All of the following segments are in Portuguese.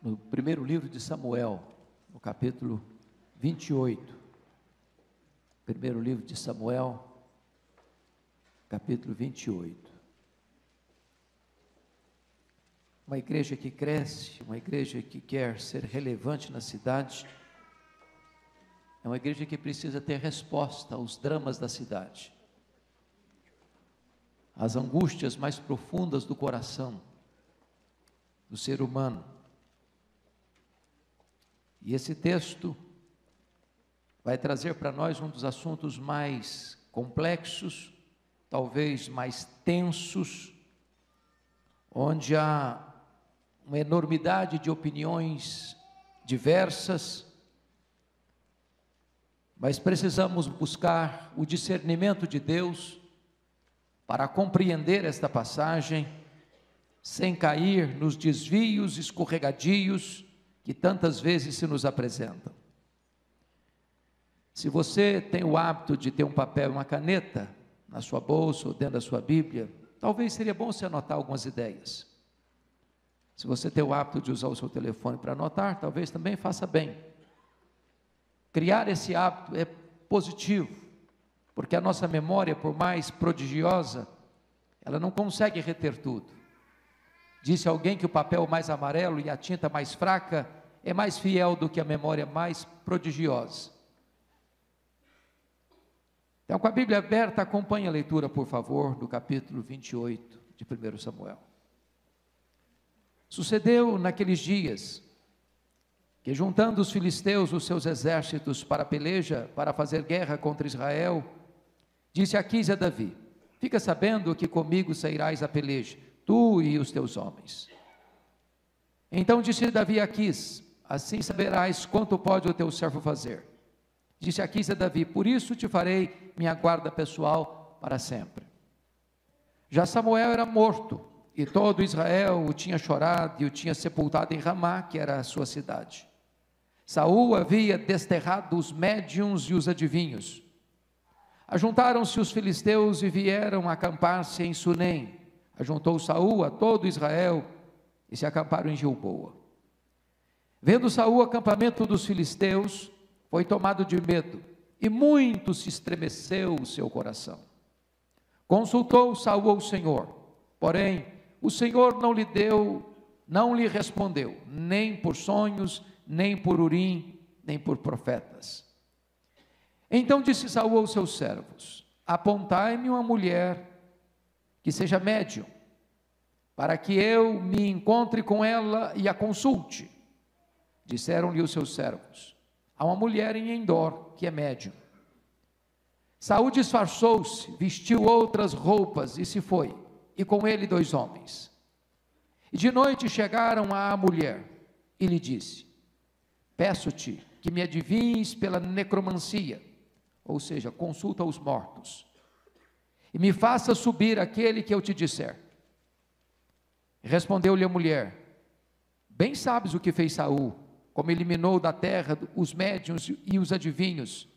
no primeiro livro de Samuel, no capítulo 28. Primeiro livro de Samuel, capítulo 28. Uma igreja que cresce, uma igreja que quer ser relevante na cidade, é uma igreja que precisa ter resposta aos dramas da cidade, às angústias mais profundas do coração do ser humano. E esse texto vai trazer para nós um dos assuntos mais complexos, talvez mais tensos, onde há uma enormidade de opiniões diversas, mas precisamos buscar o discernimento de Deus para compreender esta passagem, sem cair nos desvios escorregadios que tantas vezes se nos apresentam. Se você tem o hábito de ter um papel e uma caneta na sua bolsa ou dentro da sua Bíblia, talvez seria bom você anotar algumas ideias. Se você tem o hábito de usar o seu telefone para anotar, talvez também faça bem. Criar esse hábito é positivo, porque a nossa memória, por mais prodigiosa, ela não consegue reter tudo. Disse alguém que o papel mais amarelo e a tinta mais fraca é mais fiel do que a memória mais prodigiosa. Então, com a Bíblia aberta, acompanhe a leitura, por favor, do capítulo 28 de 1 Samuel. Sucedeu naqueles dias que, juntando os filisteus os seus exércitos para a peleja, para fazer guerra contra Israel, disse Aquis a Davi: fica sabendo que comigo sairás a peleja, tu e os teus homens. Então disse Davi a Aquis: assim saberás quanto pode o teu servo fazer. Disse Aquis a Davi: por isso te farei minha guarda pessoal para sempre. Já Samuel era morto, e todo Israel o tinha chorado e o tinha sepultado em Ramá, que era a sua cidade. Saul havia desterrado os médiuns e os adivinhos. Ajuntaram-se os filisteus e vieram acampar-se em Sunem. Ajuntou Saul a todo Israel e se acamparam em Gilboa. Vendo Saul o acampamento dos filisteus, foi tomado de medo, e muito se estremeceu o seu coração. Consultou Saul ao Senhor, porém o Senhor não lhe respondeu, nem por sonhos, nem por Urim, nem por profetas. Então disse Saul aos seus servos: apontai-me uma mulher que seja médium, para que eu me encontre com ela e a consulte. Disseram-lhe os seus servos: há uma mulher em Endor que é médium. Saul disfarçou-se, vestiu outras roupas e se foi, e com ele 2 homens. E de noite chegaram à mulher e lhe disse: peço-te que me adivinhes pela necromancia, ou seja, consulta os mortos, e me faça subir aquele que eu te disser. Respondeu-lhe a mulher: bem sabes o que fez Saul, como eliminou da terra os médiuns e os adivinhos.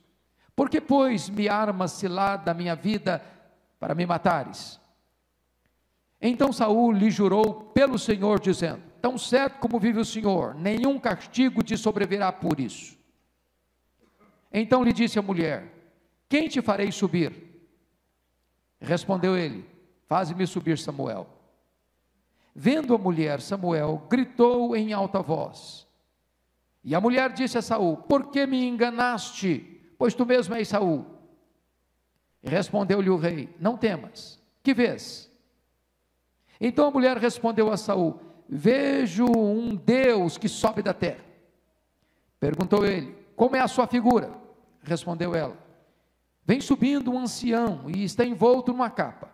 Por que, pois, me armas cilada da minha vida para me matares? Então Saul lhe jurou pelo Senhor, dizendo: tão certo como vive o Senhor, nenhum castigo te sobrevirá por isso. Então lhe disse a mulher: quem te farei subir? Respondeu ele: faze-me subir Samuel. Vendo a mulher Samuel, gritou em alta voz. E a mulher disse a Saul: por que me enganaste? Pois tu mesmo és Saul. E respondeu-lhe o rei: não temas, que vês? Então a mulher respondeu a Saul: vejo um Deus que sobe da terra. Perguntou ele: como é a sua figura? Respondeu ela: vem subindo um ancião e está envolto numa capa.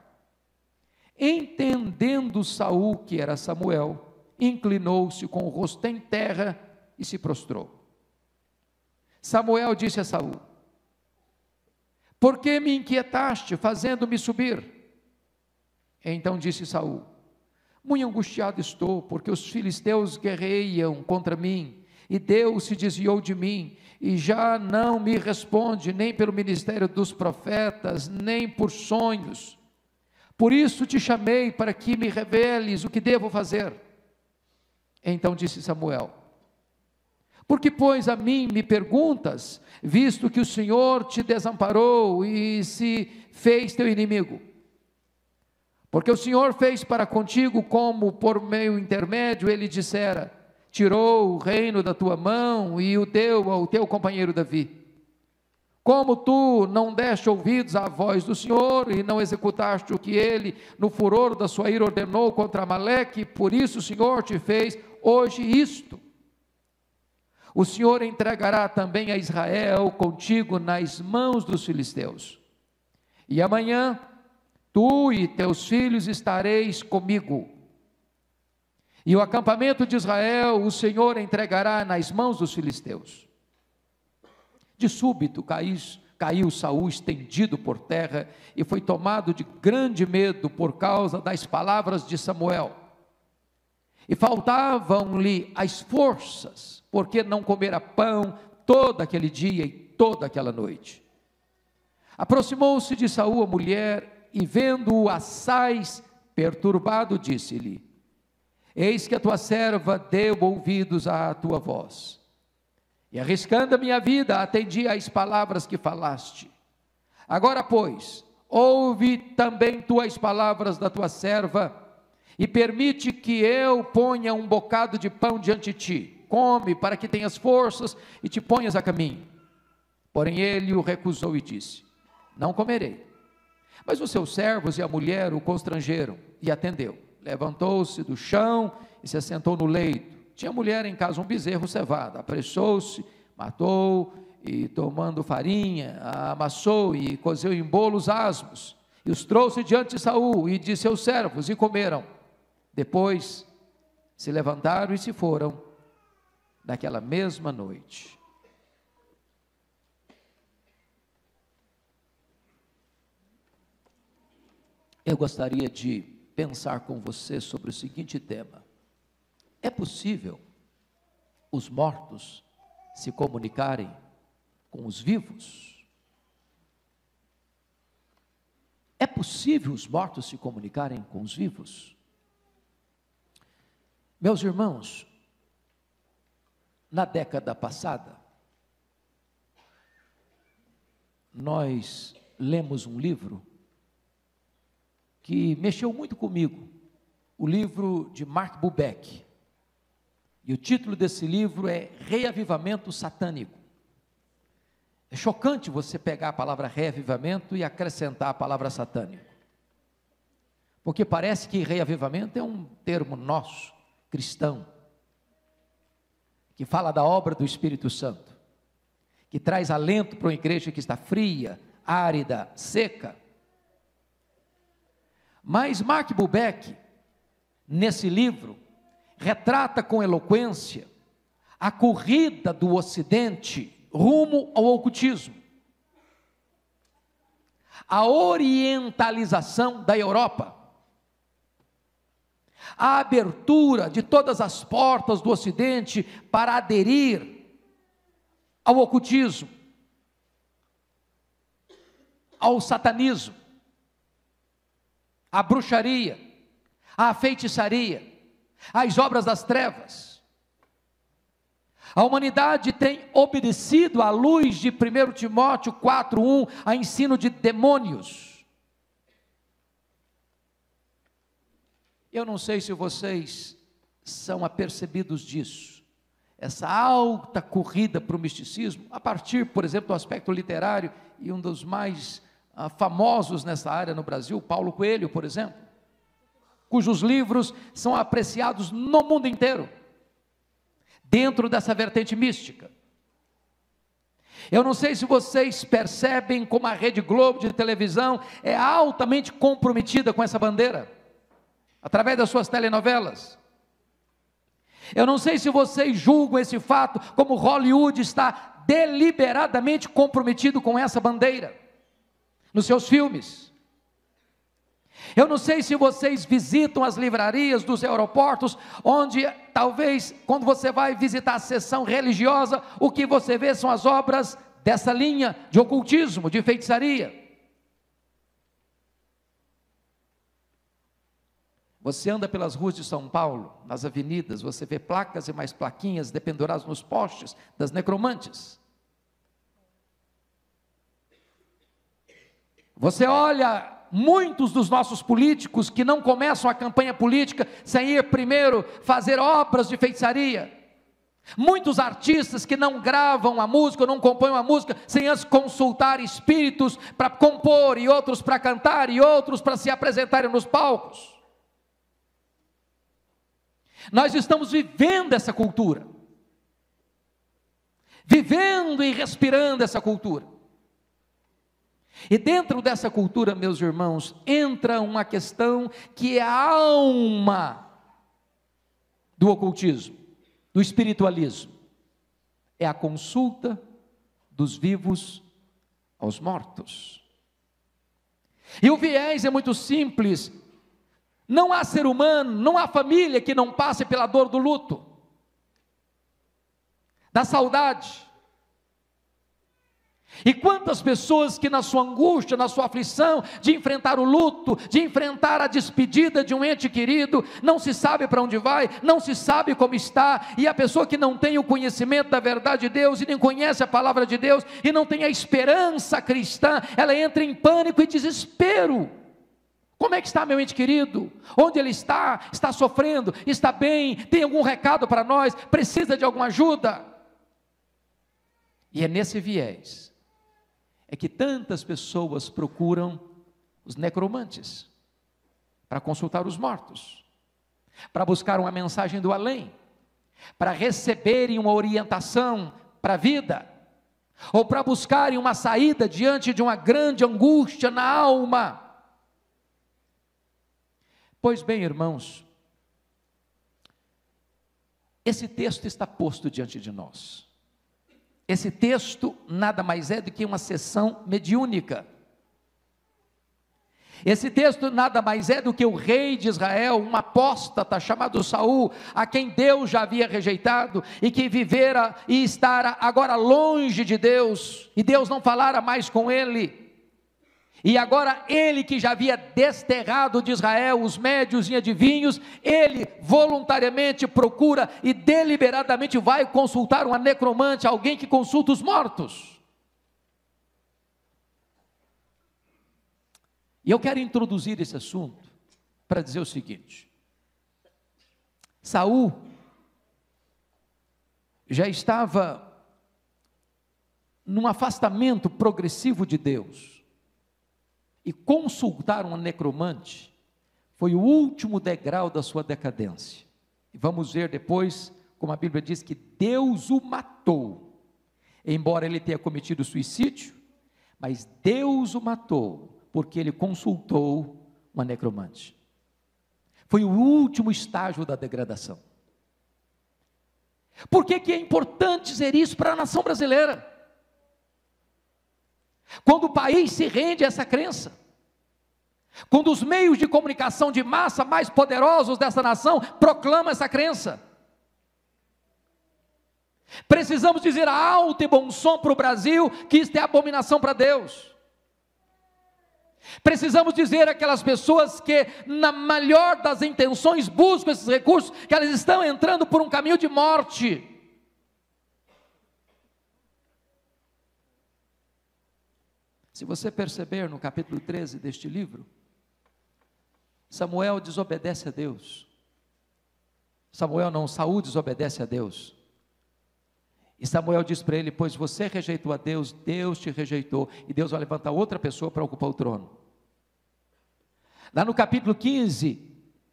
Entendendo Saul que era Samuel, inclinou-se com o rosto em terra e se prostrou. Samuel disse a Saul: por que me inquietaste, fazendo-me subir? Então disse Saul: muito angustiado estou, porque os filisteus guerreiam contra mim, e Deus se desviou de mim, e já não me responde, nem pelo ministério dos profetas, nem por sonhos. Por isso te chamei, para que me reveles o que devo fazer. Então disse Samuel: por que, pois, a mim me perguntas, visto que o Senhor te desamparou e se fez teu inimigo? Porque o Senhor fez para contigo como por meu intermédio ele dissera: tirou o reino da tua mão e o deu ao teu companheiro Davi. Como tu não deste ouvidos à voz do Senhor e não executaste o que ele, no furor da sua ira, ordenou contra Amaleque, por isso o Senhor te fez hoje isto. O Senhor entregará também a Israel contigo nas mãos dos filisteus. E amanhã tu e teus filhos estareis comigo. E o acampamento de Israel o Senhor entregará nas mãos dos filisteus. De súbito caiu Saul estendido por terra e foi tomado de grande medo por causa das palavras de Samuel. E faltavam-lhe as forças, porque não comera pão todo aquele dia e toda aquela noite. Aproximou-se de Saul a mulher e vendo-o assaz perturbado, disse-lhe: eis que a tua serva deu ouvidos à tua voz. E arriscando a minha vida, atendi às palavras que falaste. Agora, pois, ouve também tu as palavras da tua serva, e permite que eu ponha um bocado de pão diante de ti. Come, para que tenhas forças e te ponhas a caminho. Porém ele o recusou e disse: não comerei. Mas os seus servos e a mulher o constrangeram, e atendeu. Levantou-se do chão e se assentou no leito. Tinha mulher em casa um bezerro cevado, apressou-se, matou, e tomando farinha, a amassou e cozeu em bolos asmos, e os trouxe diante de Saul, e de seus servos, e comeram. Depois se levantaram e se foram, naquela mesma noite. Eu gostaria de pensar com você sobre o seguinte tema: é possível os mortos se comunicarem com os vivos? É possível os mortos se comunicarem com os vivos? Meus irmãos, na década passada, nós lemos um livro que mexeu muito comigo, o livro de Mark Bubeck. E o título desse livro é Reavivamento Satânico. É chocante você pegar a palavra reavivamento e acrescentar a palavra satânico, porque parece que reavivamento é um termo nosso, cristão, que fala da obra do Espírito Santo, que traz alento para uma igreja que está fria, árida, seca. Mas Mark Bubeck, nesse livro, retrata com eloquência a corrida do Ocidente rumo ao ocultismo, a orientalização da Europa, a abertura de todas as portas do Ocidente para aderir ao ocultismo, ao satanismo, à bruxaria, à feitiçaria, às obras das trevas. A humanidade tem obedecido à luz de 1 Timóteo 4:1, a ensino de demônios. Eu não sei se vocês são apercebidos disso, essa alta corrida para o misticismo, a partir, por exemplo, do aspecto literário, e um dos mais famosos nessa área no Brasil, Paulo Coelho, por exemplo, cujos livros são apreciados no mundo inteiro, dentro dessa vertente mística. Eu não sei se vocês percebem como a Rede Globo de televisão é altamente comprometida com essa bandeira, através das suas telenovelas. Eu não sei se vocês julgam esse fato, como Hollywood está deliberadamente comprometido com essa bandeira, nos seus filmes. Eu não sei se vocês visitam as livrarias dos aeroportos, onde talvez, quando você vai visitar a seção religiosa, o que você vê são as obras dessa linha de ocultismo, de feitiçaria. Você anda pelas ruas de São Paulo, nas avenidas, você vê placas e mais plaquinhas dependuradas nos postes das necromantes. Você olha muitos dos nossos políticos que não começam a campanha política sem ir primeiro fazer obras de feitiçaria. Muitos artistas que não gravam a música, ou não compõem a música, sem antes consultar espíritos para compor, e outros para cantar, e outros para se apresentarem nos palcos. Nós estamos vivendo essa cultura, vivendo e respirando essa cultura. E dentro dessa cultura, meus irmãos, entra uma questão que é a alma do ocultismo, do espiritualismo. É a consulta dos vivos aos mortos. E o viés é muito simples. Não há ser humano, não há família que não passe pela dor do luto, da saudade. E quantas pessoas que na sua angústia, na sua aflição, de enfrentar o luto, de enfrentar a despedida de um ente querido, não se sabe para onde vai, não se sabe como está, e a pessoa que não tem o conhecimento da verdade de Deus, e nem conhece a palavra de Deus, e não tem a esperança cristã, ela entra em pânico e desespero. Como é que está meu ente querido? Onde ele está? Está sofrendo? Está bem? Tem algum recado para nós? Precisa de alguma ajuda? E é nesse viés é que tantas pessoas procuram os necromantes para consultar os mortos, para buscar uma mensagem do além, para receberem uma orientação para a vida, ou para buscarem uma saída diante de uma grande angústia na alma. Pois bem, irmãos, esse texto está posto diante de nós. Esse texto nada mais é do que uma sessão mediúnica. Esse texto nada mais é do que o rei de Israel, um apóstata chamado Saul, a quem Deus já havia rejeitado, e que vivera e estara agora longe de Deus, e Deus não falara mais com ele. E agora ele que já havia desterrado de Israel os médios e adivinhos, ele voluntariamente procura e deliberadamente vai consultar uma necromante, alguém que consulta os mortos. E eu quero introduzir esse assunto para dizer o seguinte: Saul já estava num afastamento progressivo de Deus. E consultar um necromante foi o último degrau da sua decadência. E vamos ver depois como a Bíblia diz que Deus o matou. Embora ele tenha cometido suicídio, mas Deus o matou porque ele consultou uma necromante. Foi o último estágio da degradação. Por que é importante dizer isso para a nação brasileira? Quando o país se rende a essa crença, quando os meios de comunicação de massa mais poderosos dessa nação proclamam essa crença, precisamos dizer a alto e bom som para o Brasil que isto é abominação para Deus. Precisamos dizer àquelas pessoas que na melhor das intenções buscam esses recursos, que elas estão entrando por um caminho de morte. Se você perceber no capítulo 13 deste livro, Samuel desobedece a Deus. Saul desobedece a Deus. E Samuel diz para ele: pois você rejeitou a Deus, Deus te rejeitou, e Deus vai levantar outra pessoa para ocupar o trono. Lá no capítulo 15,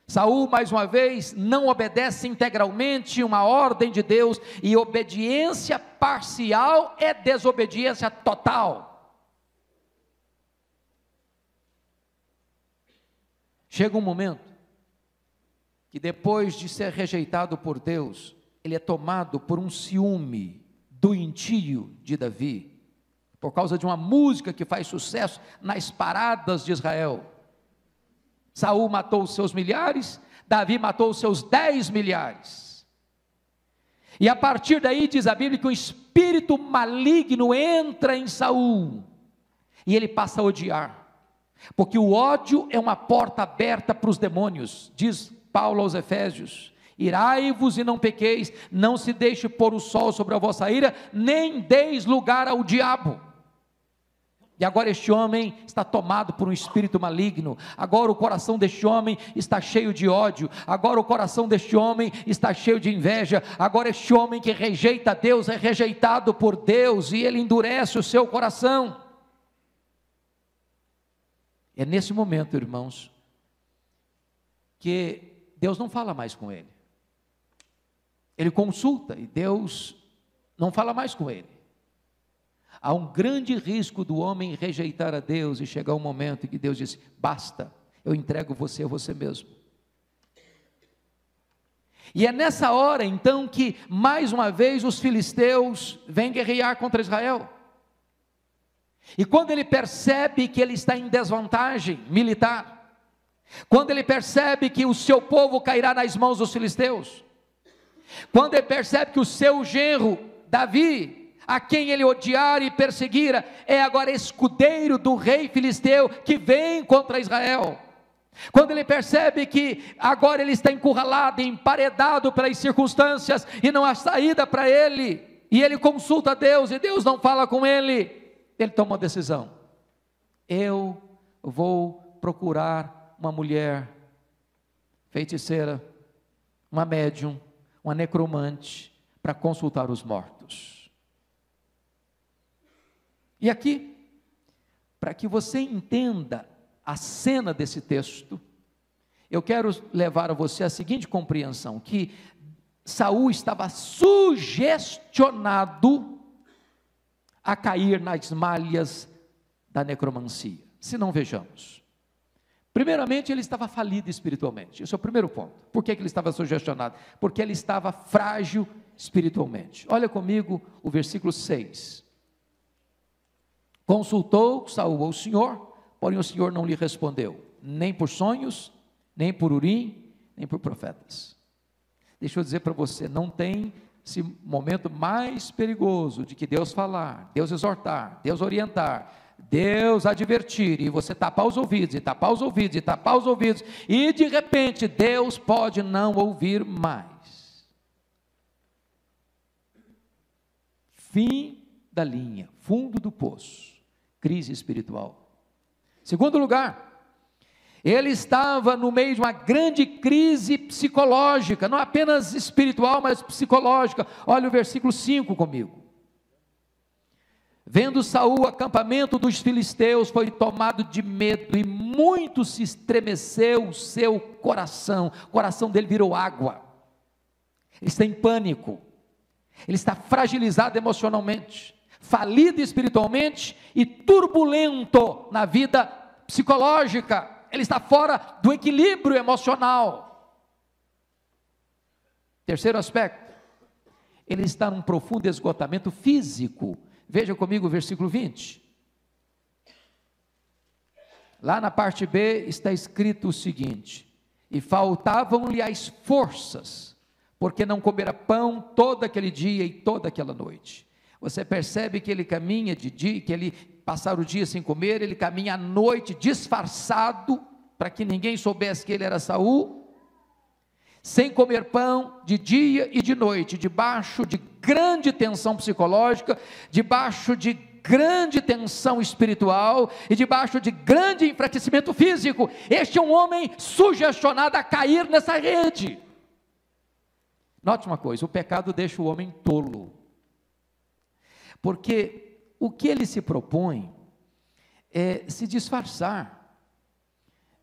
Saul mais uma vez não obedece integralmente uma ordem de Deus, e obediência parcial é desobediência total. Chega um momento que depois de ser rejeitado por Deus, ele é tomado por um ciúme doentio de Davi, por causa de uma música que faz sucesso nas paradas de Israel. Saul matou os seus milhares, Davi matou os seus 10 milhares. E a partir daí diz a Bíblia que um espírito maligno entra em Saul, e ele passa a odiar. porque o ódio é uma porta aberta para os demônios. Diz Paulo aos Efésios: irai-vos e não pequeis, não se deixe pôr o sol sobre a vossa ira, nem deis lugar ao diabo. E agora este homem está tomado por um espírito maligno, agora o coração deste homem está cheio de ódio, agora o coração deste homem está cheio de inveja, agora este homem que rejeita Deus é rejeitado por Deus, e ele endurece o seu coração. É nesse momento, irmãos, que Deus não fala mais com ele. Ele consulta e Deus não fala mais com ele. Há um grande risco do homem rejeitar a Deus e chegar um momento em que Deus diz: basta, eu entrego você a você mesmo. E é nessa hora então que mais uma vez os filisteus vêm guerrear contra Israel. E quando ele percebe que ele está em desvantagem militar, quando ele percebe que o seu povo cairá nas mãos dos filisteus, quando ele percebe que o seu genro Davi, a quem ele odiara e perseguira, é agora escudeiro do rei filisteu que vem contra Israel, quando ele percebe que agora ele está encurralado, emparedado pelas circunstâncias e não há saída para ele, e ele consulta a Deus e Deus não fala com ele, ele toma uma decisão: eu vou procurar uma mulher feiticeira, uma médium, uma necromante, para consultar os mortos. E aqui, para que você entenda a cena desse texto, eu quero levar a você a seguinte compreensão: que Saul estava sugestionado a cair nas malhas da necromancia. Se não, vejamos. Primeiramente, ele estava falido espiritualmente. Esse é o primeiro ponto. Por que ele estava sugestionado? Porque ele estava frágil espiritualmente. Olha comigo o versículo 6. Consultou Saul ao Senhor, porém o Senhor não lhe respondeu, nem por sonhos, nem por Urim, nem por profetas. Deixa eu dizer para você, não tem esse momento mais perigoso de que Deus falar, Deus exortar, Deus orientar, Deus advertir, e você tapar os ouvidos, e tapar os ouvidos, e tapar os ouvidos, e de repente Deus pode não ouvir mais. Fim da linha, fundo do poço, crise espiritual. Segundo lugar, ele estava no meio de uma grande crise psicológica, não apenas espiritual, mas psicológica. Olha o versículo 5 comigo. Vendo Saul o acampamento dos filisteus, foi tomado de medo, e muito se estremeceu o seu coração. O coração dele virou água. Ele está em pânico. Ele está fragilizado emocionalmente, falido espiritualmente e turbulento na vida psicológica. Ele está fora do equilíbrio emocional. Terceiro aspecto, ele está num profundo esgotamento físico. Veja comigo o versículo 20. Lá na parte B está escrito o seguinte: e faltavam-lhe as forças, porque não comera pão todo aquele dia e toda aquela noite. Você percebe que ele caminha de dia, que ele passar o dia sem comer, ele caminha à noite disfarçado, para que ninguém soubesse que ele era Saul, sem comer pão de dia e de noite, debaixo de grande tensão psicológica, debaixo de grande tensão espiritual e debaixo de grande enfraquecimento físico. Este é um homem sugestionado a cair nessa rede. Note uma coisa: o pecado deixa o homem tolo, porque o que ele se propõe é se disfarçar.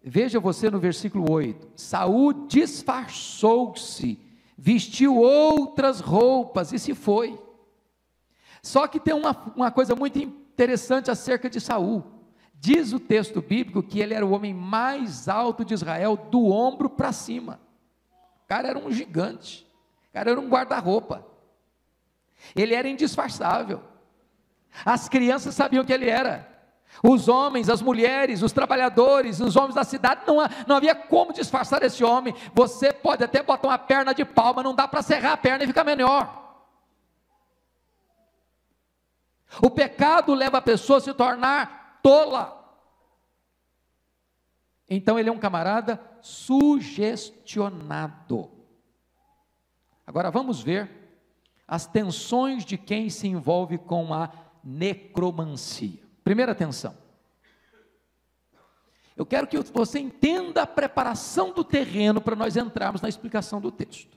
Veja você no versículo 8, Saul disfarçou-se, vestiu outras roupas e se foi. Só que tem uma coisa muito interessante acerca de Saul. Diz o texto bíblico que ele era o homem mais alto de Israel, do ombro para cima. O cara era um gigante, o cara era um guarda-roupa, ele era indisfarçável. As crianças sabiam que ele era, os homens, as mulheres, os trabalhadores, os homens da cidade, não havia como disfarçar esse homem. Você pode até botar uma perna de pau, mas não dá para serrar a perna e ficar menor. O pecado leva a pessoa a se tornar tola. Então ele é um camarada sugestionado. Agora vamos ver as tensões de quem se envolve com a necromancia. Primeira tensão. Eu quero que você entenda a preparação do terreno para nós entrarmos na explicação do texto.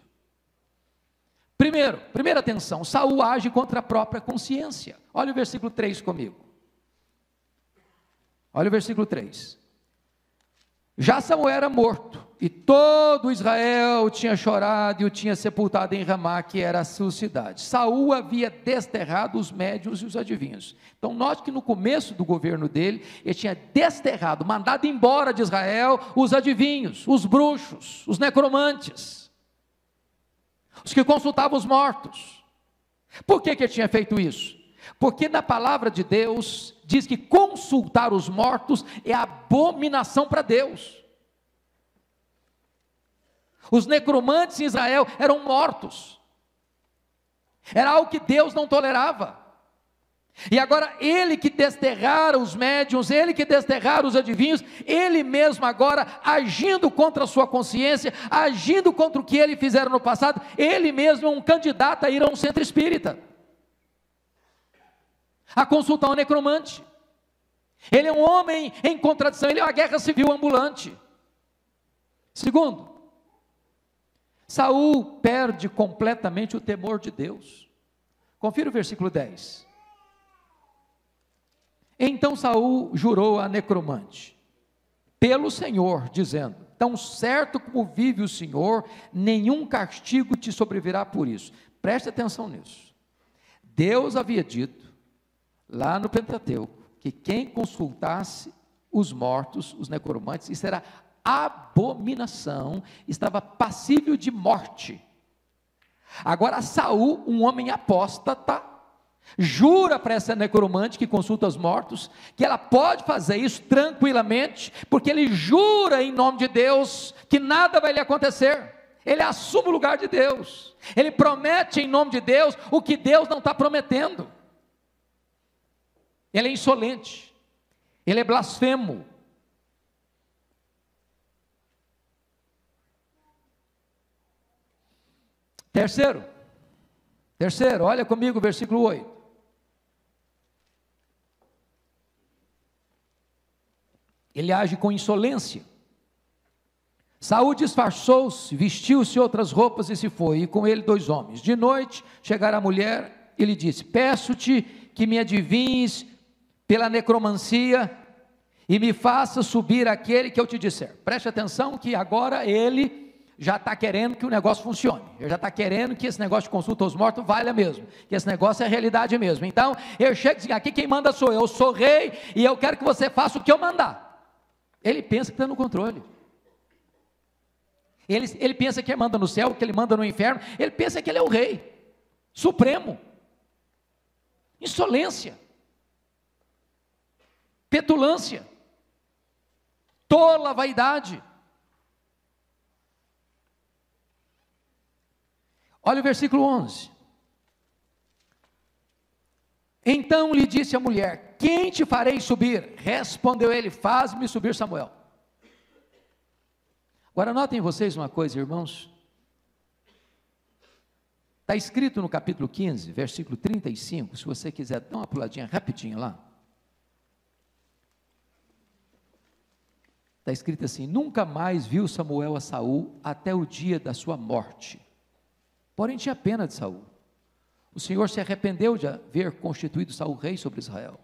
Primeira tensão, Saul age contra a própria consciência. Olha o versículo 3 comigo. Olha o versículo 3. Já Samuel era morto, e todo Israel tinha chorado e o tinha sepultado em Ramá, que era a sua cidade. Saul havia desterrado os médiuns e os adivinhos. Então note que no começo do governo dele, ele tinha desterrado, mandado embora de Israel os adivinhos, os bruxos, os necromantes, os que consultavam os mortos. Por que ele tinha feito isso? Porque na palavra de Deus diz que consultar os mortos é abominação para Deus. Os necromantes em Israel eram mortos, era algo que Deus não tolerava. E agora ele que desterrara os médiuns, ele que desterrara os adivinhos, ele mesmo agora agindo contra a sua consciência, agindo contra o que ele fizera no passado, ele mesmo é um candidato a ir a um centro espírita, a consultar um necromante. Ele é um homem em contradição, ele é uma guerra civil ambulante. Segundo, Saul perde completamente o temor de Deus. Confira o versículo 10. Então Saul jurou a necromante, pelo Senhor, dizendo: tão certo como vive o Senhor, nenhum castigo te sobrevirá por isso. Preste atenção nisso. Deus havia dito, lá no Pentateuco, que quem consultasse os mortos, os necromantes, isso era abominação, estava passível de morte. Agora Saul, um homem apóstata, jura para essa necromante que consulta os mortos, que ela pode fazer isso tranquilamente, porque ele jura em nome de Deus, que nada vai lhe acontecer. Ele assume o lugar de Deus, ele promete em nome de Deus, o que Deus não está prometendo. Ele é insolente, ele é blasfemo. Terceiro, olha comigo o versículo 8. Ele age com insolência. Saul disfarçou-se, vestiu-se outras roupas e se foi, e com ele 2 homens. De noite chegaram a mulher e lhe disse: peço-te que me adivinhes pela necromancia e me faça subir aquele que eu te disser. Preste atenção que agora ele já está querendo que o negócio funcione, ele já está querendo que esse negócio de consulta aos mortos valha mesmo, que esse negócio é realidade mesmo. Então eu chego e digo: aqui quem manda sou eu sou rei, e eu quero que você faça o que eu mandar. Ele pensa que está no controle, ele pensa que ele manda no céu, que ele manda no inferno, ele pensa que ele é o rei supremo. Insolência, petulância, tola vaidade. Olha o versículo 11. Então lhe disse a mulher: quem te farei subir? Respondeu ele: faz-me subir Samuel. Agora notem vocês uma coisa, irmãos. Está escrito no capítulo 15, versículo 35, se você quiser dar uma puladinha rapidinho lá. Está escrito assim: nunca mais viu Samuel a Saul até o dia da sua morte. Porém tinha pena de Saul. O Senhor se arrependeu de haver constituído Saul rei sobre Israel.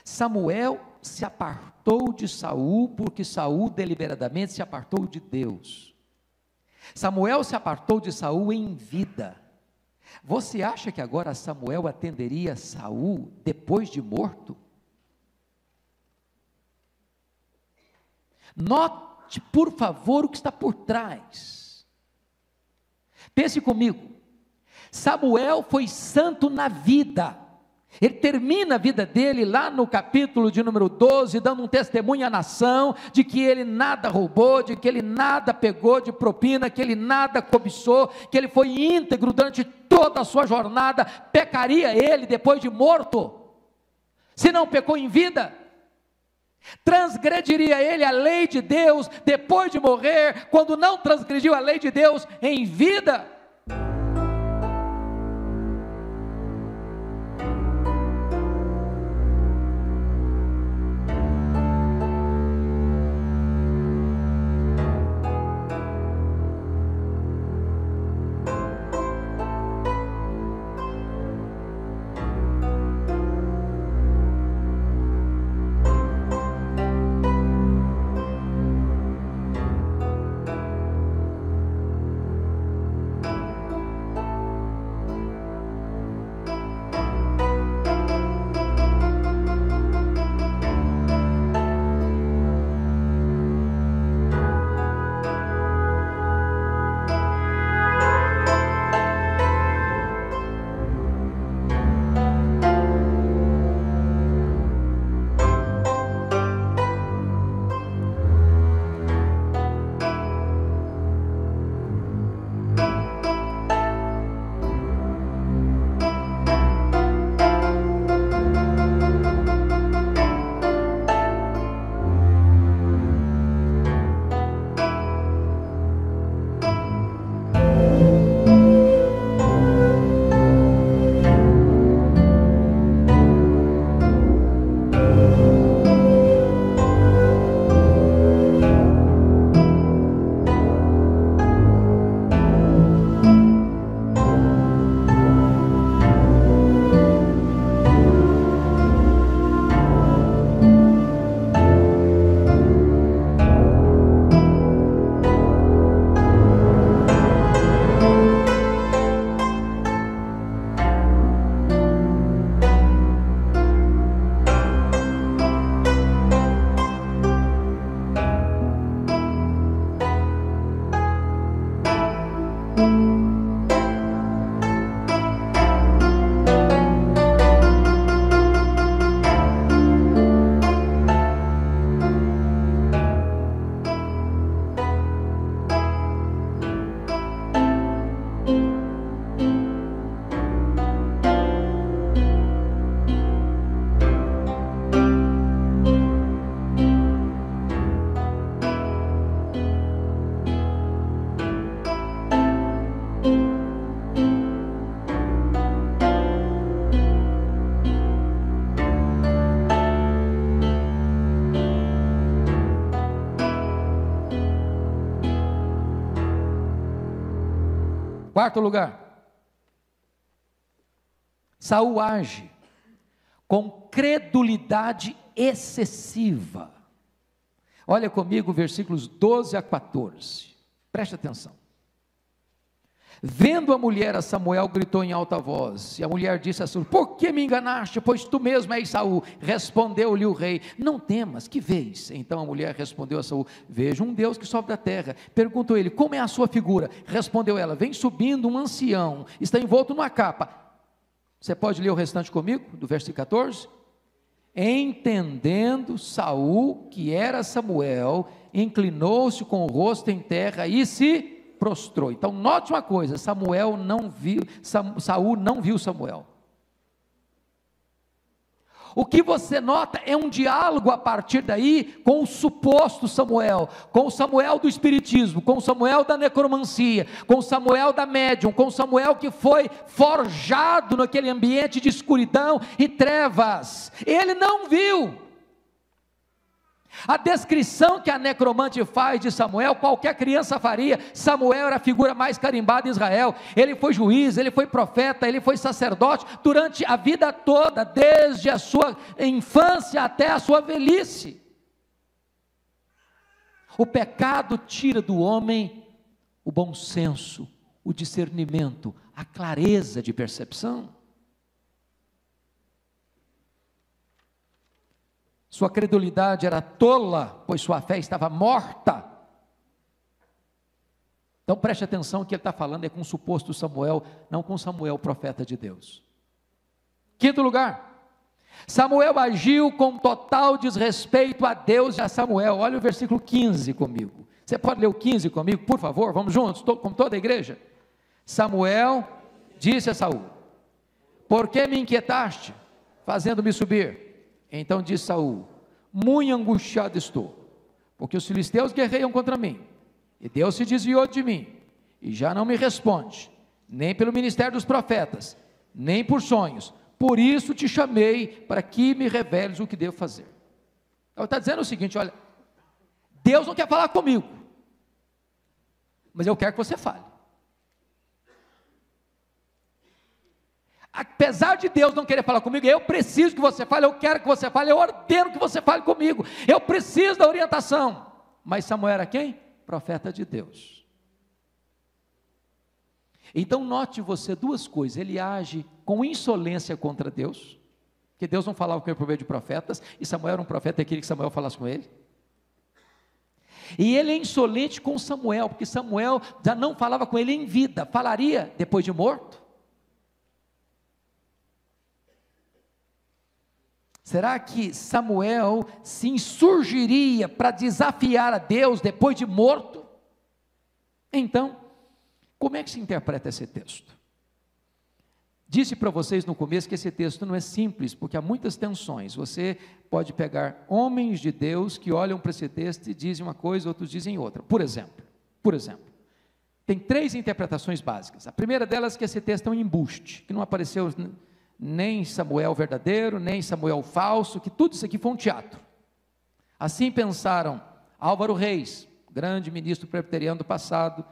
Samuel se apartou de Saul, porque Saul deliberadamente se apartou de Deus. Samuel se apartou de Saul em vida. Você acha que agora Samuel atenderia Saul depois de morto? Note, por favor, o que está por trás. Pense comigo, Samuel foi santo na vida, ele termina a vida dele lá no capítulo de número 12, dando um testemunho à nação, de que ele nada roubou, de que ele nada pegou de propina, que ele nada cobiçou, que ele foi íntegro durante toda a sua jornada. Pecaria ele depois de morto, se não pecou em vida? Transgrediria ele a lei de Deus depois de morrer, quando não transgrediu a lei de Deus em vida? Quarto lugar, Saul age com credulidade excessiva. Olha comigo versículos 12 a 14, preste atenção. Vendo a mulher a Samuel, gritou em alta voz, e a mulher disse a Saul: por que me enganaste, pois tu mesmo és Saul? Respondeu-lhe o rei: não temas, que vês? Então a mulher respondeu a Saul: vejo um Deus que sobe da terra. Perguntou ele: como é a sua figura? Respondeu ela: vem subindo um ancião, está envolto numa capa. Você pode ler o restante comigo, do versículo 14? Entendendo Saul que era Samuel, inclinou-se com o rosto em terra e se prostrou. Então note uma coisa, Saul não viu Samuel. O que você nota é um diálogo a partir daí com o suposto Samuel, com o Samuel do espiritismo, com o Samuel da necromancia, com o Samuel da médium, com o Samuel que foi forjado naquele ambiente de escuridão e trevas. Ele não viu. A descrição que a necromante faz de Samuel, qualquer criança faria. Samuel era a figura mais carimbada em Israel. Ele foi juiz, ele foi profeta, ele foi sacerdote durante a vida toda, desde a sua infância até a sua velhice. O pecado tira do homem o bom senso, o discernimento, a clareza de percepção. Sua credulidade era tola, pois sua fé estava morta. Então preste atenção, que ele está falando é com o suposto Samuel, não com Samuel, profeta de Deus. Quinto lugar, Samuel agiu com total desrespeito a Deus e a Samuel. Olha o versículo 15 comigo. Você pode ler o 15 comigo, por favor? Vamos juntos, como toda a igreja. Samuel disse a Saul: por que me inquietaste, fazendo-me subir? Então disse Saul: muito angustiado estou, porque os filisteus guerreiam contra mim, e Deus se desviou de mim, e já não me responde, nem pelo ministério dos profetas, nem por sonhos. Por isso te chamei, para que me reveles o que devo fazer. Ele está dizendo o seguinte: olha, Deus não quer falar comigo, mas eu quero que você fale. Apesar de Deus não querer falar comigo, eu preciso que você fale, eu quero que você fale, eu ordeno que você fale comigo, eu preciso da orientação. Mas Samuel era quem? Profeta de Deus. Então note você duas coisas: ele age com insolência contra Deus, porque Deus não falava com ele por meio de profetas, e Samuel era um profeta e queria que Samuel falasse com ele. E ele é insolente com Samuel, porque Samuel já não falava com ele em vida, falaria depois de morto. Será que Samuel se insurgiria para desafiar a Deus depois de morto? Então, como é que se interpreta esse texto? Disse para vocês no começo que esse texto não é simples, porque há muitas tensões. Você pode pegar homens de Deus que olham para esse texto e dizem uma coisa, outros dizem outra. Por exemplo, tem 3 interpretações básicas. A primeira delas é que esse texto é um embuste, que não apareceu nem Samuel verdadeiro, nem Samuel falso, que tudo isso aqui foi um teatro. Assim pensaram Álvaro Reis, grande ministro presbiteriano do passado.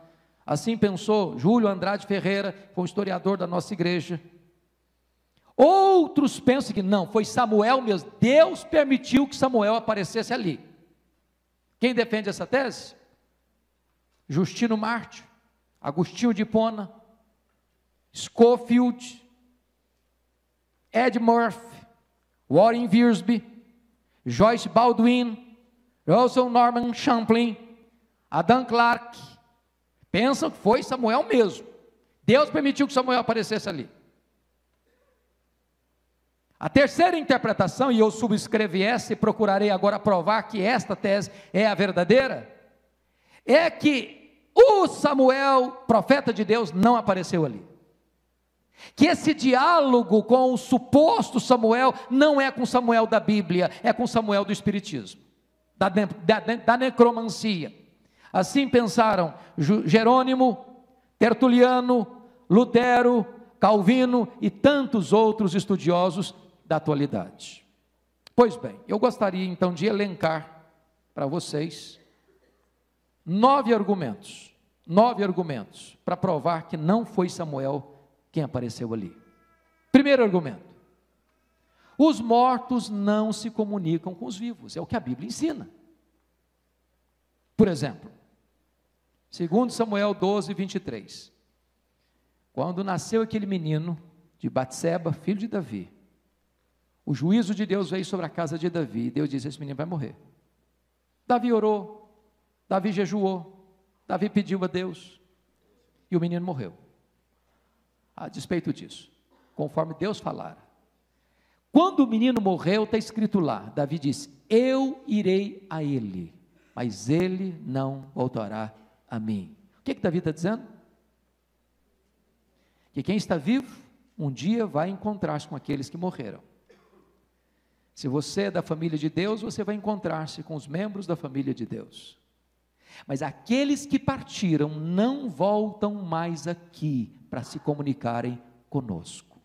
Assim pensou Júlio Andrade Ferreira, foi um historiador da nossa igreja. Outros pensam que não, foi Samuel mesmo, Deus permitiu que Samuel aparecesse ali. Quem defende essa tese? Justino Mártir, Agostinho de Hipona, Scofield, Ed Murphy, Warren Wiersbe, Joyce Baldwin, Russell Norman Champlin, Adam Clarke, pensam que foi Samuel mesmo, Deus permitiu que Samuel aparecesse ali. A terceira interpretação, e eu subscrevi essa e procurarei agora provar que esta tese é a verdadeira, é que o Samuel, profeta de Deus, não apareceu ali. Que esse diálogo com o suposto Samuel não é com Samuel da Bíblia, é com Samuel do Espiritismo, da necromancia. Assim pensaram Jerônimo, Tertuliano, Lutero, Calvino e tantos outros estudiosos da atualidade. Pois bem, eu gostaria então de elencar para vocês 9 argumentos para provar que não foi Samuel quem apareceu ali. Primeiro argumento: os mortos não se comunicam com os vivos, é o que a Bíblia ensina. Por exemplo, 2 Samuel 12, 23, quando nasceu aquele menino de Batseba, filho de Davi, o juízo de Deus veio sobre a casa de Davi, e Deus disse: esse menino vai morrer. Davi orou, Davi jejuou, Davi pediu a Deus, e o menino morreu. A despeito disso, conforme Deus falara. Quando o menino morreu, está escrito lá, Davi disse: eu irei a ele, mas ele não voltará a mim. O que Davi está dizendo? Que quem está vivo, um dia vai encontrar-se com aqueles que morreram. Se você é da família de Deus, você vai encontrar-se com os membros da família de Deus. Mas aqueles que partiram não voltam mais aqui para se comunicarem conosco.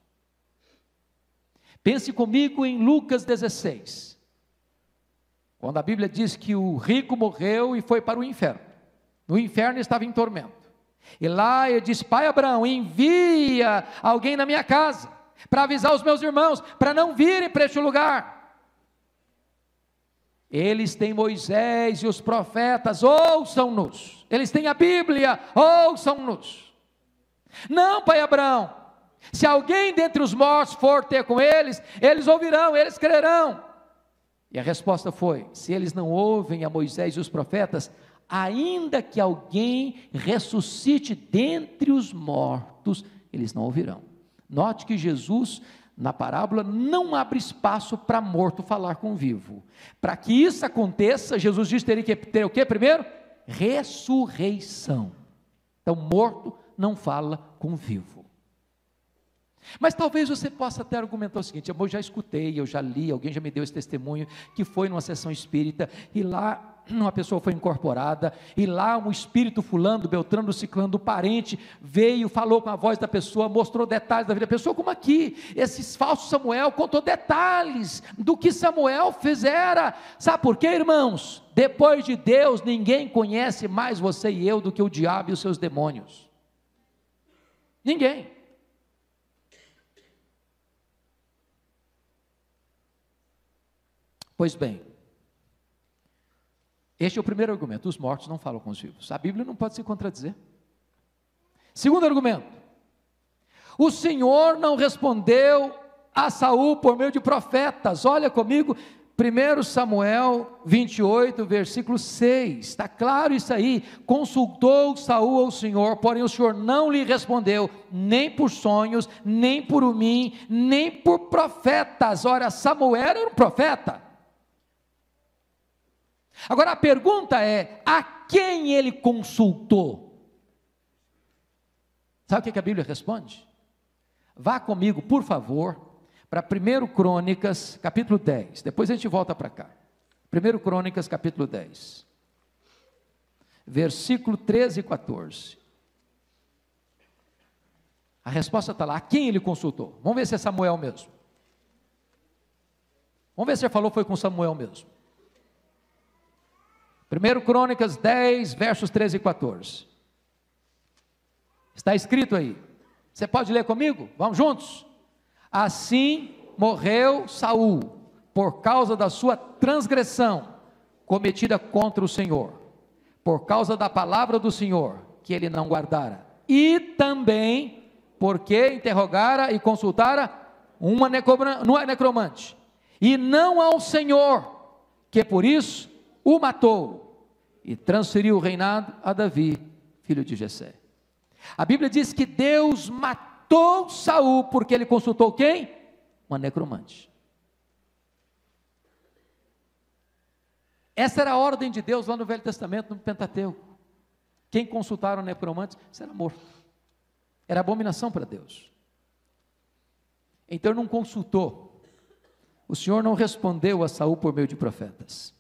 Pense comigo em Lucas 16, quando a Bíblia diz que o rico morreu e foi para o inferno. No inferno estava em tormento. E lá ele diz: pai Abraão, envia alguém na minha casa para avisar os meus irmãos para não virem para este lugar. Eles têm Moisés e os profetas, ouçam-nos. Eles têm a Bíblia, ouçam-nos. Não, pai Abraão, se alguém dentre os mortos for ter com eles, eles ouvirão, eles crerão. E a resposta foi: se eles não ouvem a Moisés e os profetas, ainda que alguém ressuscite dentre os mortos, eles não ouvirão. Note que Jesus, na parábola, não abre espaço para morto falar com vivo. Para que isso aconteça, Jesus disse que teria que ter o que primeiro? Ressurreição. Então morto não fala com vivo. Mas talvez você possa até argumentar o seguinte: eu já escutei, eu já li, alguém já me deu esse testemunho, que foi numa sessão espírita, e lá uma pessoa foi incorporada, e lá um espírito fulano, beltrano, ciclano, do parente, veio, falou com a voz da pessoa, mostrou detalhes da vida da pessoa, como aqui, esse falso Samuel contou detalhes do que Samuel fizera. Sabe por quê, irmãos? Depois de Deus, ninguém conhece mais você e eu do que o diabo e os seus demônios. Ninguém. Pois bem, este é o primeiro argumento: os mortos não falam com os vivos. A Bíblia não pode se contradizer. Segundo argumento: o Senhor não respondeu a Saul por meio de profetas. Olha comigo, 1 Samuel 28, versículo 6, está claro isso aí. Consultou Saul ao Senhor, porém o Senhor não lhe respondeu, nem por sonhos, nem por Umim, nem por profetas. Ora, Samuel era um profeta. Agora a pergunta é: a quem ele consultou? Sabe o que a Bíblia responde? Vá comigo, por favor, para 1 Crônicas, capítulo 10, depois a gente volta para cá. 1 Crônicas, capítulo 10, versículo 13 e 14. A resposta está lá: a quem ele consultou? Vamos ver se é Samuel mesmo. Vamos ver se ele falou foi com Samuel mesmo. 1 Crônicas 10, versos 13 e 14. Está escrito aí. Você pode ler comigo? Vamos juntos? Assim morreu Saul, por causa da sua transgressão cometida contra o Senhor, por causa da palavra do Senhor, que ele não guardara, e também porque interrogara e consultara uma necromante, e não ao Senhor, que por isso o matou, e transferiu o reinado a Davi, filho de Jessé. A Bíblia diz que Deus matou Saul, porque ele consultou quem? Uma necromante. Essa era a ordem de Deus lá no Velho Testamento, no Pentateuco. Quem consultaram necromantes será morto. Era abominação para Deus. Então não consultou. O Senhor não respondeu a Saul por meio de profetas.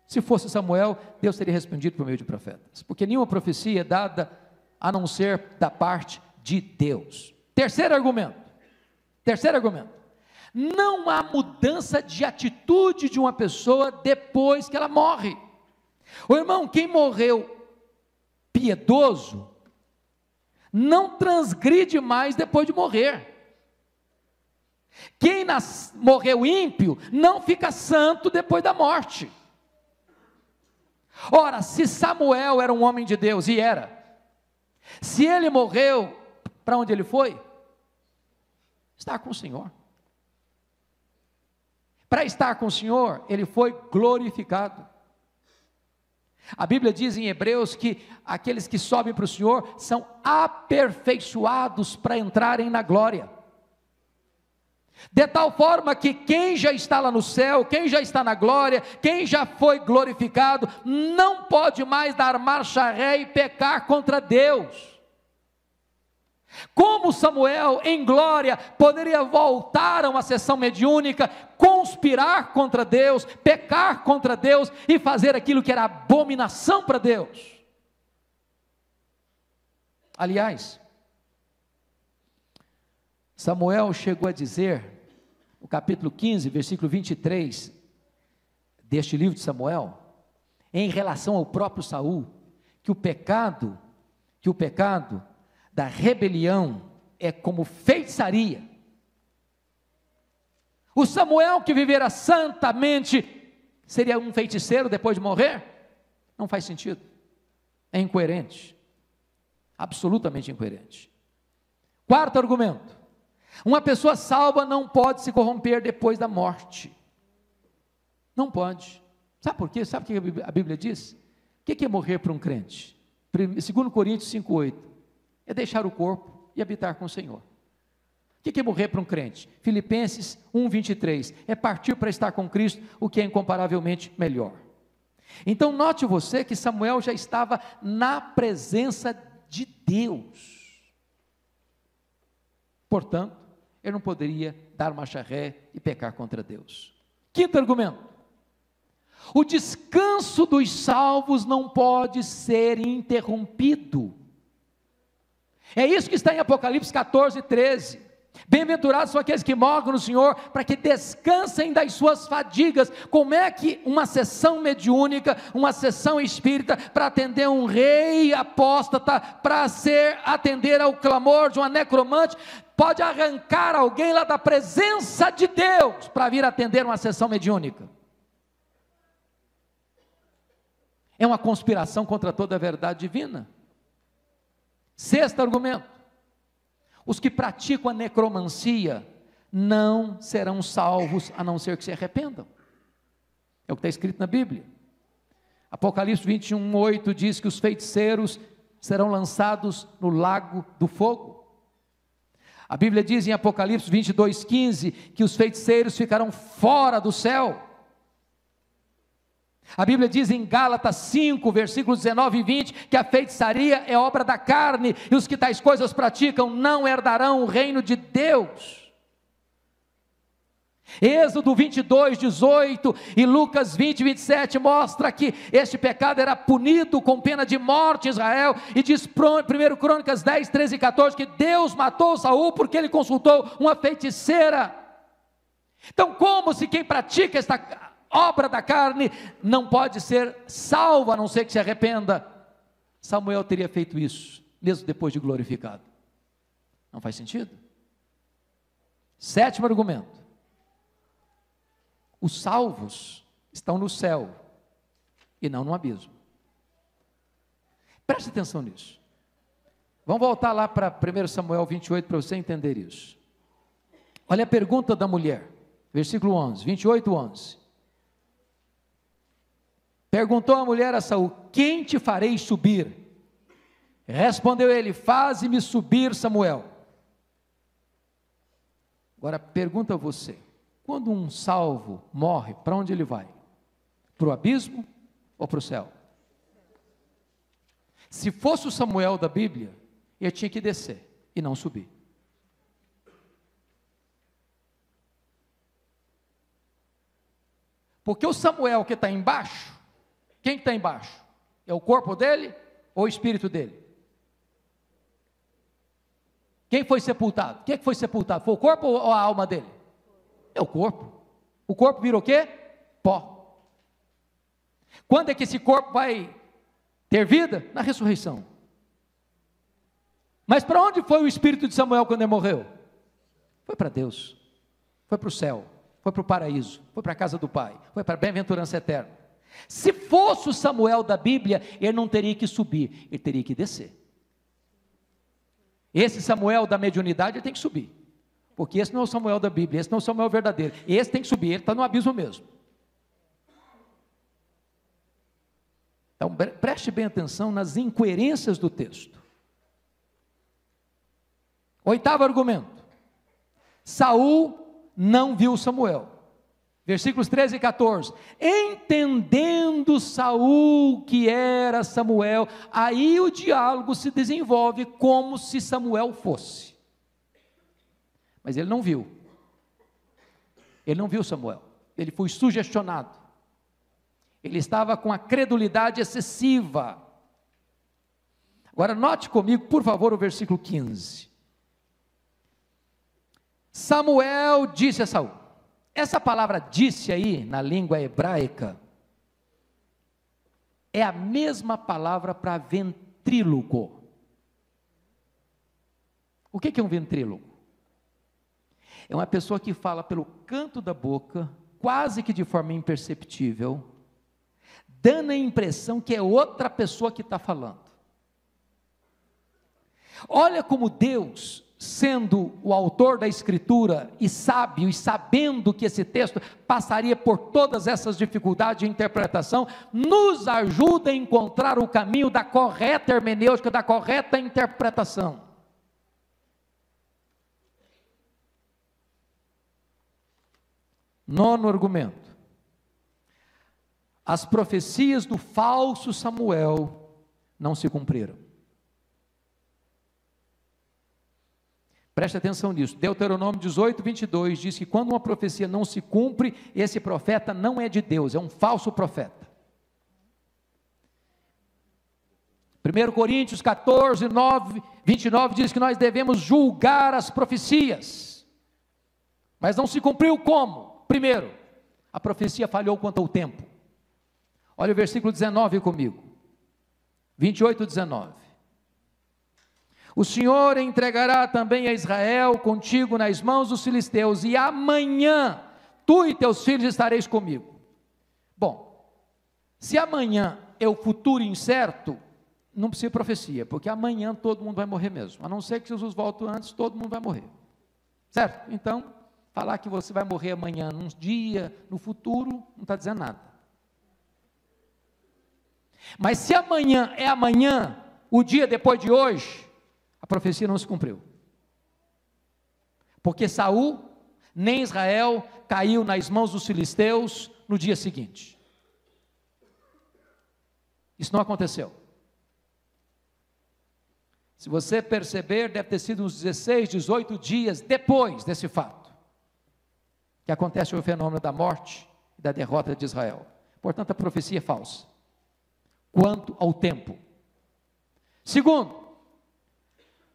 Se fosse Samuel, Deus teria respondido por meio de profetas, porque nenhuma profecia é dada a não ser da parte de Deus. Terceiro argumento, não há mudança de atitude de uma pessoa depois que ela morre. O irmão, quem morreu piedoso, não transgride mais depois de morrer. Quem morreu ímpio, não fica santo depois da morte. Ora, se Samuel era um homem de Deus, e era, se ele morreu, para onde ele foi? Estar com o Senhor. Para estar com o Senhor, ele foi glorificado. A Bíblia diz em Hebreus que aqueles que sobem para o Senhor são aperfeiçoados para entrarem na glória. De tal forma que quem já está lá no céu, quem já está na glória, quem já foi glorificado, não pode mais dar marcha ré e pecar contra Deus. Como Samuel, em glória, poderia voltar a uma sessão mediúnica, conspirar contra Deus, pecar contra Deus e fazer aquilo que era abominação para Deus. Aliás, Samuel chegou a dizer, no capítulo 15, versículo 23, deste livro de Samuel, em relação ao próprio Saul, que o pecado da rebelião é como feitiçaria. O Samuel que vivera santamente, seria um feiticeiro depois de morrer? Não faz sentido, é incoerente, absolutamente incoerente. Quarto argumento: uma pessoa salva não pode se corromper depois da morte. Não pode. Sabe por quê? Sabe o que a Bíblia diz? O que é morrer para um crente? 2 Coríntios 5,8 é deixar o corpo e habitar com o Senhor. O que é morrer para um crente? Filipenses 1,23 é partir para estar com Cristo, o que é incomparavelmente melhor. Então note você que Samuel já estava na presença de Deus. Portanto, ele não poderia dar marcha ré e pecar contra Deus. Quinto argumento: o descanso dos salvos não pode ser interrompido. É isso que está em Apocalipse 14, 13. Bem-aventurados são aqueles que morrem no Senhor, para que descansem das suas fadigas. Como é que uma sessão mediúnica, uma sessão espírita, para atender um rei apóstata, para atender ao clamor de uma necromante, pode arrancar alguém lá da presença de Deus, para vir atender uma sessão mediúnica? É uma conspiração contra toda a verdade divina. Sexto argumento: os que praticam a necromancia não serão salvos, a não ser que se arrependam. É o que está escrito na Bíblia. Apocalipse 21, 8 diz que os feiticeiros serão lançados no lago do fogo. A Bíblia diz em Apocalipse 22, 15, que os feiticeiros ficarão fora do céu. A Bíblia diz em Gálatas 5, versículos 19 e 20, que a feitiçaria é obra da carne, e os que tais coisas praticam não herdarão o reino de Deus. Êxodo 22, 18 e Lucas 20, 27 mostra que este pecado era punido com pena de morte em Israel, e diz 1 Crônicas 10, 13 e 14, que Deus matou Saul porque ele consultou uma feiticeira. Então, como se quem pratica esta obra da carne não pode ser salvo, a não ser que se arrependa? Samuel teria feito isso, mesmo depois de glorificado. Não faz sentido? Sétimo argumento: os salvos estão no céu e não no abismo. Preste atenção nisso. Vamos voltar lá para 1 Samuel 28 para você entender isso. Olha a pergunta da mulher, versículo 11, 28, 11. Perguntou a mulher a Saul: quem te farei subir? Respondeu ele: faze-me subir, Samuel. Agora pergunta a você: quando um salvo morre, para onde ele vai? Para o abismo ou para o céu? Se fosse o Samuel da Bíblia, ele tinha que descer e não subir. Porque o Samuel que está embaixo, quem está embaixo? É o corpo dele ou o espírito dele? Quem foi sepultado? Quem é que foi sepultado? Foi o corpo ou a alma dele? É o corpo. O corpo virou o quê? Pó. Quando é que esse corpo vai ter vida? Na ressurreição. Mas para onde foi o espírito de Samuel quando ele morreu? Foi para Deus, foi para o céu, foi para o paraíso, foi para a casa do Pai, foi para a bem-aventurança eterna. Se fosse o Samuel da Bíblia, ele não teria que subir, ele teria que descer. Esse Samuel da mediunidade, ele tem que subir, porque esse não é o Samuel da Bíblia, esse não é o Samuel verdadeiro, esse tem que subir, ele está no abismo mesmo. Então preste bem atenção nas incoerências do texto. Oitavo argumento: Saul não viu Samuel. Versículos 13 e 14, entendendo Saul que era Samuel, aí o diálogo se desenvolve como se Samuel fosse, mas ele não viu Samuel, ele foi sugestionado, ele estava com a credulidade excessiva. Agora note comigo, por favor, o versículo 15, Samuel disse a Saul. Essa palavra disse aí, na língua hebraica, é a mesma palavra para ventríloco. O que é um ventríloco? É uma pessoa que fala pelo canto da boca, quase que de forma imperceptível, dando a impressão que é outra pessoa que está falando. Olha como Deus, sendo o autor da Escritura e sábio, e sabendo que esse texto passaria por todas essas dificuldades de interpretação, nos ajuda a encontrar o caminho da correta hermenêutica, da correta interpretação. Nono argumento: as profecias do falso Samuel não se cumpriram. Preste atenção nisso. Deuteronômio 18, 22 diz que quando uma profecia não se cumpre, esse profeta não é de Deus, é um falso profeta. 1 Coríntios 14, 29 diz que nós devemos julgar as profecias. Mas não se cumpriu como? Primeiro, a profecia falhou quanto ao tempo. Olha o versículo 19 comigo. 28, 19. O Senhor entregará também a Israel contigo nas mãos dos filisteus, e amanhã tu e teus filhos estareis comigo. Bom, se amanhã é o futuro incerto, não precisa de profecia, porque amanhã todo mundo vai morrer mesmo, a não ser que Jesus volte antes, todo mundo vai morrer, certo? Então, falar que você vai morrer amanhã, num dia, no futuro, não está dizendo nada. Mas se amanhã é amanhã, o dia depois de hoje, a profecia não se cumpriu, porque Saul, nem Israel, caiu nas mãos dos filisteus no dia seguinte. Isso não aconteceu. Se você perceber, deve ter sido uns 16, 18 dias depois desse fato, que acontece o fenômeno da morte e da derrota de Israel. Portanto, a profecia é falsa, quanto ao tempo. Segundo,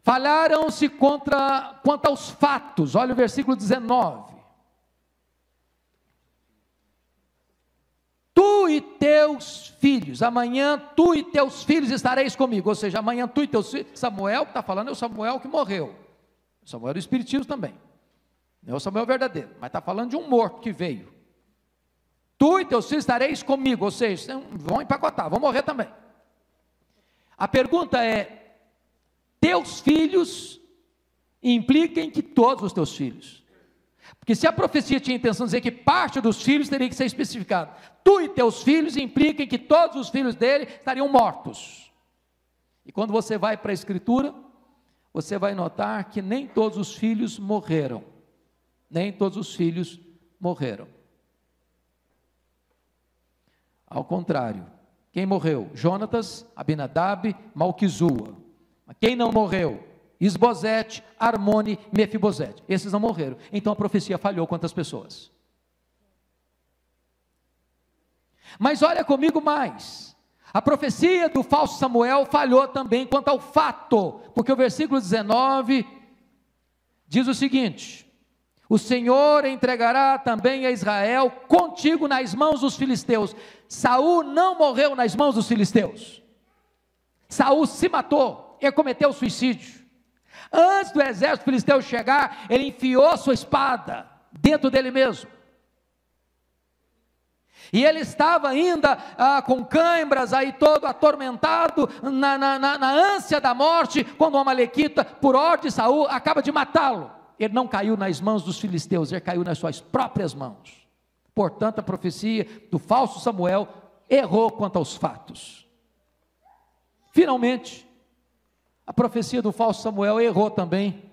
falharam-se quanto aos fatos. Olha o versículo 19. Tu e teus filhos, amanhã tu e teus filhos estareis comigo, ou seja, amanhã tu e teus filhos, Samuel que está falando é o Samuel que morreu, Samuel do Espiritismo também, não é o Samuel verdadeiro, mas está falando de um morto que veio. Tu e teus filhos estareis comigo, ou seja, vão empacotar, vão morrer também. A pergunta é, teus filhos implica em que todos os teus filhos, porque se a profecia tinha a intenção de dizer que parte dos filhos teria que ser especificado, tu e teus filhos implica em que todos os filhos dele estariam mortos. E quando você vai para a Escritura, você vai notar que nem todos os filhos morreram, nem todos os filhos morreram. Ao contrário, quem morreu? Jonatas, Abinadab, Malquizua. Quem não morreu? Isbosete, Armone, Mefibosete. Esses não morreram. Então a profecia falhou quanto às pessoas. Mas olha comigo mais. A profecia do falso Samuel falhou também quanto ao fato, porque o versículo 19 diz o seguinte: o Senhor entregará também a Israel contigo nas mãos dos filisteus. Saul não morreu nas mãos dos filisteus. Saul se matou, ele cometeu suicídio. Antes do exército filisteu chegar, ele enfiou sua espada dentro dele mesmo. E ele estava ainda com cãibras, aí todo atormentado, na ânsia da morte, quando o amalequita, por ordem de Saul, acaba de matá-lo. Ele não caiu nas mãos dos filisteus, ele caiu nas suas próprias mãos. Portanto, a profecia do falso Samuel errou quanto aos fatos. Finalmente, a profecia do falso Samuel errou também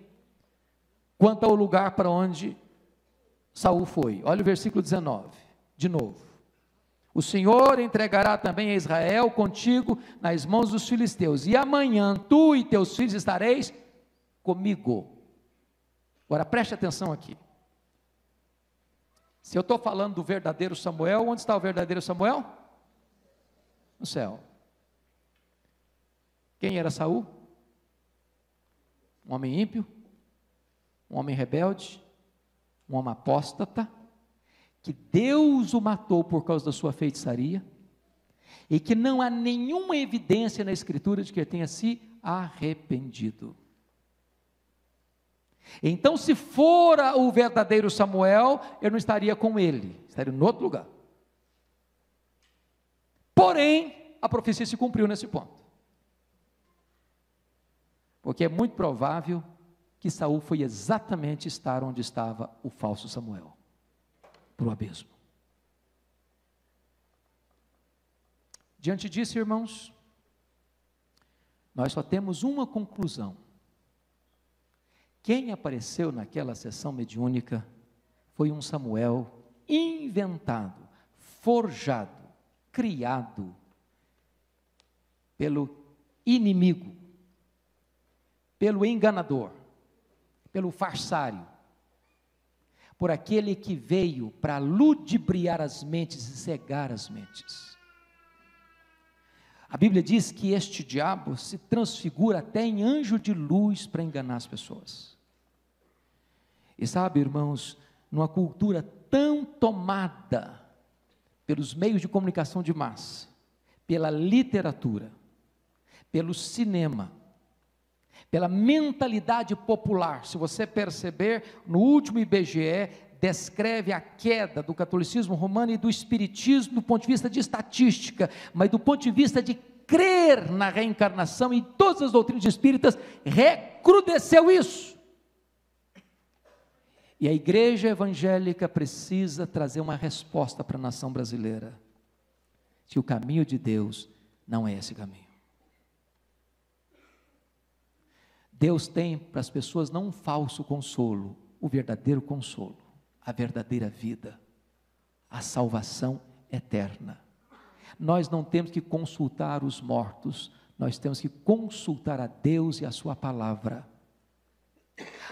quanto ao lugar para onde Saul foi. Olha o versículo 19, de novo. O Senhor entregará também a Israel contigo nas mãos dos filisteus, e amanhã tu e teus filhos estareis comigo. Agora preste atenção aqui. Se eu estou falando do verdadeiro Samuel, onde está o verdadeiro Samuel? No céu. Quem era Saul? Um homem ímpio, um homem rebelde, um homem apóstata, que Deus o matou por causa da sua feitiçaria, e que não há nenhuma evidência na Escritura de que ele tenha se arrependido. Então, se fora o verdadeiro Samuel, eu não estaria com ele, estaria em outro lugar. Porém, a profecia se cumpriu nesse ponto. Porque é muito provável que Saul foi exatamente estar onde estava o falso Samuel, para o abismo. Diante disso, irmãos, nós só temos uma conclusão. Quem apareceu naquela sessão mediúnica foi um Samuel inventado, forjado, criado pelo inimigo, pelo enganador, pelo farsário, por aquele que veio para ludibriar as mentes e cegar as mentes. A Bíblia diz que este diabo se transfigura até em anjo de luz para enganar as pessoas. E sabe, irmãos, numa cultura tão tomada pelos meios de comunicação de massa, pela literatura, pelo cinema, pela mentalidade popular, se você perceber, no último IBGE, descreve a queda do catolicismo romano e do espiritismo do ponto de vista de estatística, mas do ponto de vista de crer na reencarnação, e todas as doutrinas espíritas recrudesceu isso. E a igreja evangélica precisa trazer uma resposta para a nação brasileira, que o caminho de Deus não é esse caminho. Deus tem para as pessoas não um falso consolo, o verdadeiro consolo, a verdadeira vida, a salvação eterna. Nós não temos que consultar os mortos, nós temos que consultar a Deus e a sua palavra.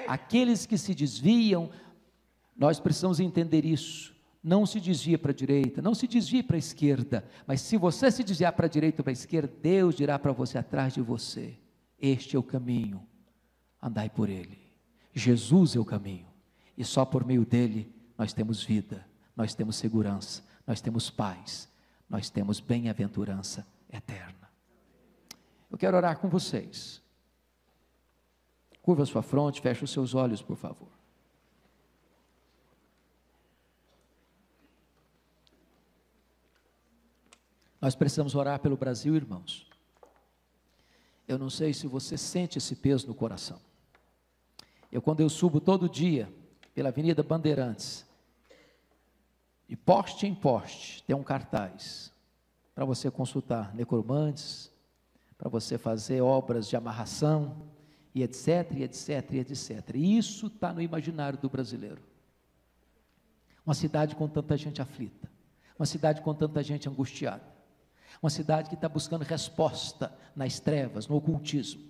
Aqueles que se desviam, nós precisamos entender isso. Não se desvia para a direita, não se desvia para a esquerda, mas se você se desviar para a direita ou para a esquerda, Deus dirá para você atrás de você: este é o caminho, andai por ele. Jesus é o caminho, e só por meio dele nós temos vida, nós temos segurança, nós temos paz, nós temos bem-aventurança eterna. Eu quero orar com vocês. Curva a sua fronte, feche os seus olhos, por favor. Nós precisamos orar pelo Brasil, irmãos. Eu não sei se você sente esse peso no coração. Quando eu subo todo dia pela Avenida Bandeirantes, de poste em poste, tem um cartaz para você consultar necromantes, para você fazer obras de amarração, e etc, e etc, e etc. E isso está no imaginário do brasileiro. Uma cidade com tanta gente aflita, uma cidade com tanta gente angustiada, uma cidade que está buscando resposta nas trevas, no ocultismo.